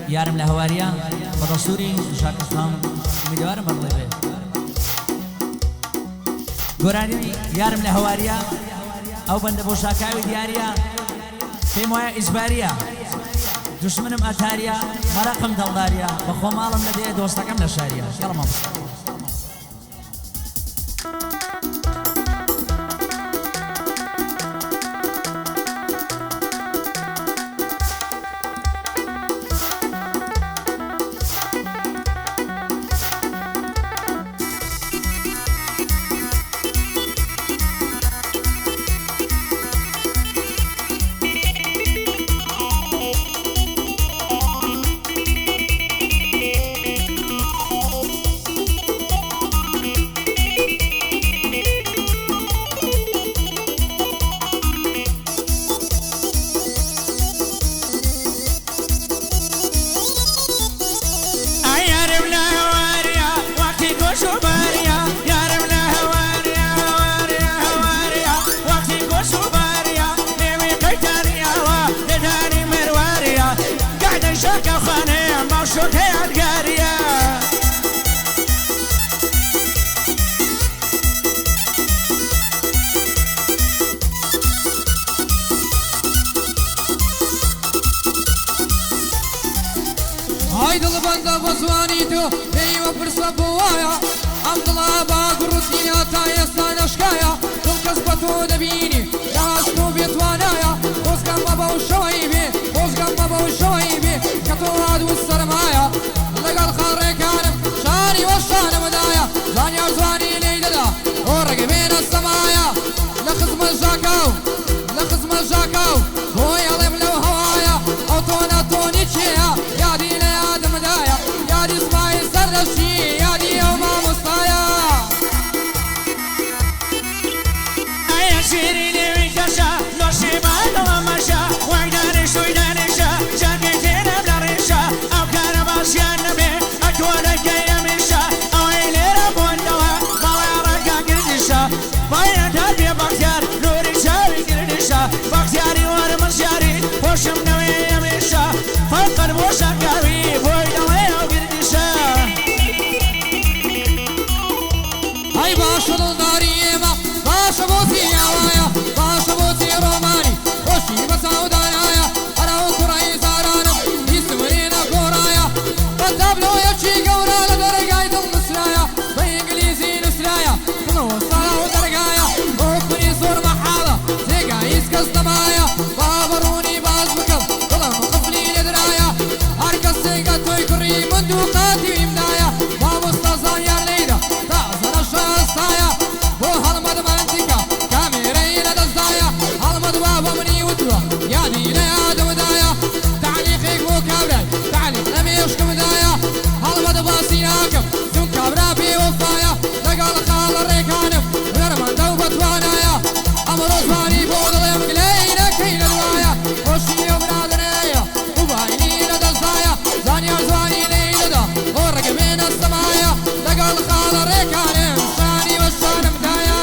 يارم لهواريا برسوري شاكستان مدوار مطلبه قراني يارم لهواريا او بند بوشاكاوي دياريا في مويا إجبارية دشمنم أتاريا مرقم دلداريا بخو مالم لدي دوستكم لشاريا يلا مامس هاي دل بنده بزواني تو ايوه فرصة بوايا عبد الله باقر روتينا تايسان اشكايا دل كسبتو دبيني ياسنو بيتوانايا وزقم بابا وشويبي وزقم بابا وشويبي كتو عدو السرمايا لقى الخاري كانم شاني وشان مدايا زاني وزواني ليددا ورق بين السمايا لخزم الجاكاو لخزم الجاكاو هو يلم لو هوايا اوتونا توني تشيا يا دينا يا دي اسمعي سردشي يا دي يوم مصايا ايا شيريني ويكشا لو شيبا لو مشا وعدانش ويدانشا جاكيتين بلارشا او كارباشيا النبي اكوالا جاية منشا او عيني ربون دوا موارقا قردشا بايا تابي بختيار نوري شاوي قردشا بختياري ورمشياري وشم نوي يمشا فالقلب وشكاوي باشا داريما باشا بوتي عوايا باشا بوتي روماني وشي بسعودانايا انا وكراي زارانم يسمرينا كورايا بتابلو يمشي قورا لدرقايد المسرايا بانجليزي نسرايا كنو صلاة ودرقايا وكني صور محالة تقايس كستمايا بابروني بازبكم ظلم خفلي ندرايا هركا سيقاتو يكري مندوقاتي ويمنايا بابستازان يا ليدا تعزر الشاستايا وهالمد مانتيكا كاميرين دزايا هالمد بابا مني ودوا يا دينا يا دودايا تعليقك مو كابراي تعليق نميشكم دايا هالمد باسيناكم زون كابرا بي وفايا لقال خال الريكانم ورمان دوبت وانايا امر زواني بودل يمقلينا كين الوايا وشي وبرادنايا وباينين دزايا زاني زواني ليلدا ورق من السمايا لقال خال الريكانم شاني والشان مدايا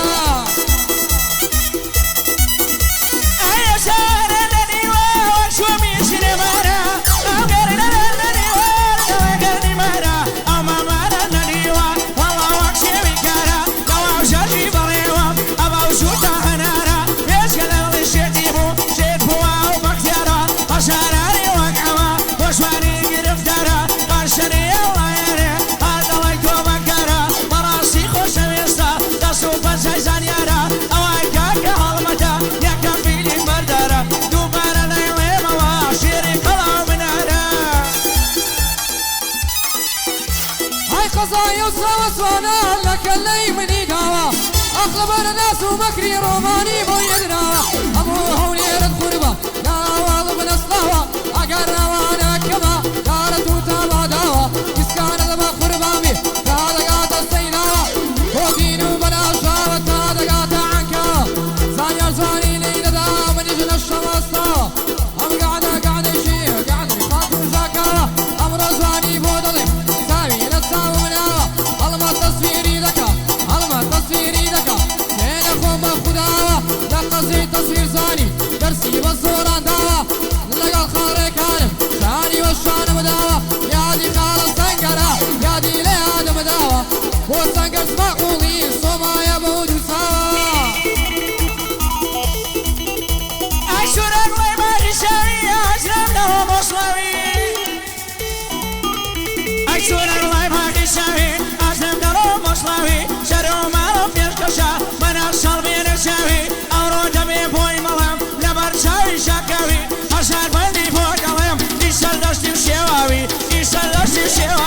ايا شارع لنيوا وشو ميشي نمارا او قرنا لنيوا وقرني مارا او ما مارا لنيوا والله وكشي بكارا لو اوشاشي بريوا ابا وشوتا هنارا يشكل اللي شتيبو شتبوا وبكتيرا قشاراني وقعوا وشواني قرفتارا قرشني الله يري هذا ليكو بكارا مراسي خوش ويستا تصوفا سيزان يارا او ايكاكا هالمتا يكا فيلي مردارا دوبارا ليلي موا شيري قلعو منارا هاي قصايا وسوانا لك اللي مني قاوا اغلب الناس ومكري روماني بويدنا ابو هونير القربة يا والله من اصلاوا اقرا وانا كما دارت وتابع داوا اسكان ذبا قربامي تادقات السيناوا ودينو بلا شاوة تادقات عنكا زانيا زاني ليلة دا من يجن الشماستا ام قاعدة يشير قاعدة يخاطر زاكاوا امر زاني بودلي سامي نتساو مناوا علما تصويري دكا علما تصويري دكا كين اخو مخداوا دقا زي تصوير زاني درسي بزوران داوا لقى الخاري كانم شوا